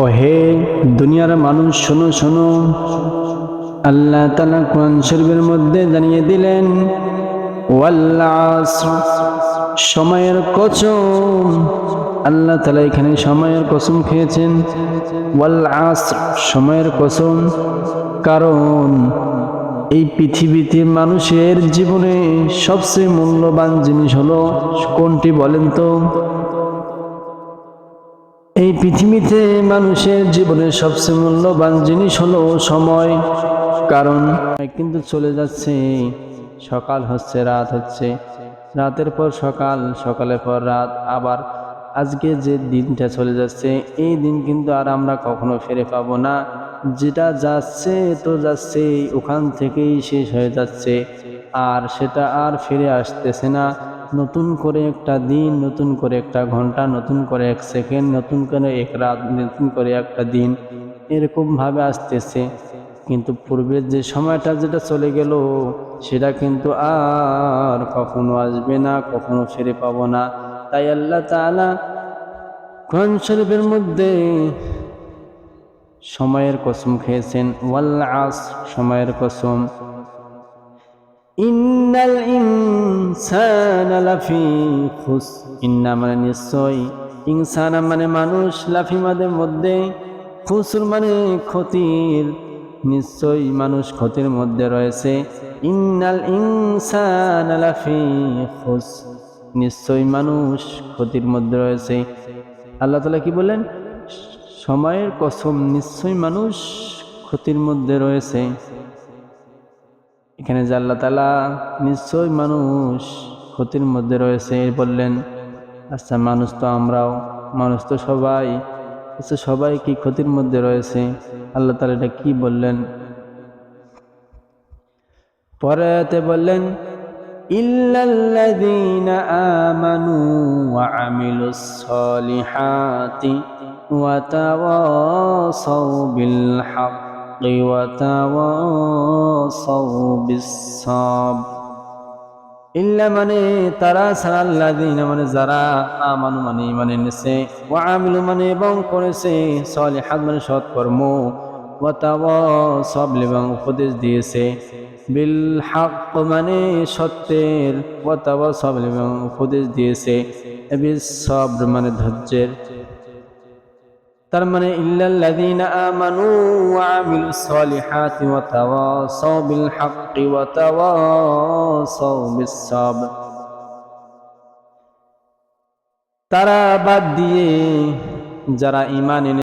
ও হে দুনিয়ার মানুষ, শোনো শোনো, আল্লাহ তাআলা কোরআন শরীফের মধ্যে জানিয়ে দিলেন ওয়াল আসর, সময়ের কসম। আল্লাহ তাআলা এখানে সময়ের কসম খেয়েছেন, ওয়াল আসর, সময়ের কসম। কারণ এই পৃথিবীতে মানুষের জীবনে সবচেয়ে মূল্যবান জিনিস হলো কোনটি বলেন তো? এই পৃথিবীতে মানুষের জীবনের সবচেয়ে মূল্যবান জিনিস হলো সময়। কারণ কিন্তু চলে যাচ্ছে, সকাল হচ্ছে, রাত হচ্ছে, রাতের পর সকাল, সকালের পর রাত, আবার আজকে যে দিনটা চলে যাচ্ছে এই দিন কিন্তু আর আমরা কখনো ফিরে পাবো না। যেটা যাচ্ছে তো যাচ্ছে, ওখান থেকেই শেষ হয়ে যাচ্ছে, আর সেটা আর ফিরে আসতেছে না। নতুন করে একটা দিন, নতুন করে একটা ঘন্টা, নতুন করে এক সেকেন্ড, নতুন করে এক রাত, নতুন করে একটা দিন, এরকম ভাবে আসতেছে। কিন্তু পূর্বের যে সময়টা যেটা চলে গেল সেটা কিন্তু আর কখনো আসবে না, কখনো ফিরে পাবো না। তাই আল্লাহ তাআলা কোরআন শরীফের মধ্যে সময়ের কসম খেয়েছেন, ওয়াল আসর, সময়ের কসম। ইন্নাল ইনসানা লাফি খুস, ইন্না মানে নিশ্চয়, ইনসানা মানে মানুষ, লাফি মাদের মধ্যে, খুসর মানে ক্ষতির, নিশ্চয় মানুষ ক্ষতির মধ্যে রয়েছে। ইন্নাল ইনসানা লাফি খুস, নিশ্চয় মানুষ ক্ষতির মধ্যে রয়েছে। আল্লাহ তাআলা কি বলেন? সময়ের কসম, নিশ্চয় মানুষ ক্ষতির মধ্যে রয়েছে। এখানে যে আল্লাহ তাআলা নিশ্চয় মানুষ ক্ষতির মধ্যে রয়েছে বললেন, আচ্ছা মানুষ তো আমরাও, মানুষ তো সবাই, আচ্ছা সবাই কি ক্ষতির মধ্যে রয়েছে? আল্লাহ তাআলা এটা কি বললেন? পরে আয়াতে বললেন ইল্লাল্লাযীনা আমানু ওয়া আমিলুস সলিহাতি ওয়া তাওয়াসাউ বিল হাক্কি ওয়া তাওয়াসাউ বিস সাবর। ইল্লা মানে তারা ছাড়া, আল্লাযীনা মানে যারা, আমানু মানে ঈমান এনেছে, ওয়া আমিলু মানে এবং করেছে, সলিহাত মানে সৎকর্ম, ওয়া তাওয়াসাউ এবং উপদেশ দিয়েছে, বিল হক মানে সত্যের, ওয়া তাওয়াসাউ এবং উপদেশ দিয়েছে বিস সবর মানে ধৈর্যের। তার মানে ইল্লাল্লাযীনা আমানু ওয়া আমিলুস সলিহাতি ওয়া তাওয়াসাউ বিল হাক্কি ওয়া তাওয়াসাউ বিস সাবর। তারা বাদ দিয়ে যারা ঈমান